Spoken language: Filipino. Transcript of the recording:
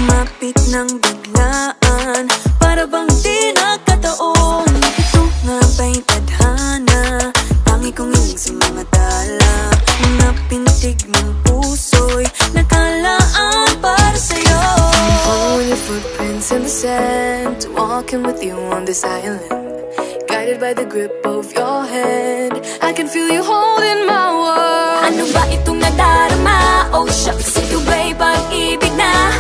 Lumapit ng biglaan, para bang di nakataon. Ito nga ba'y tadhana, tangi kong hiling sa mga tala. Mga pintig ng puso'y nakalaan para sa'yo. Following your footprints in the sand, walking with you on this island, guided by the grip of your hand. I can feel you holding my world. Ano ba itong nadarama? Oh shucks, ito ba'y pag-ibig na?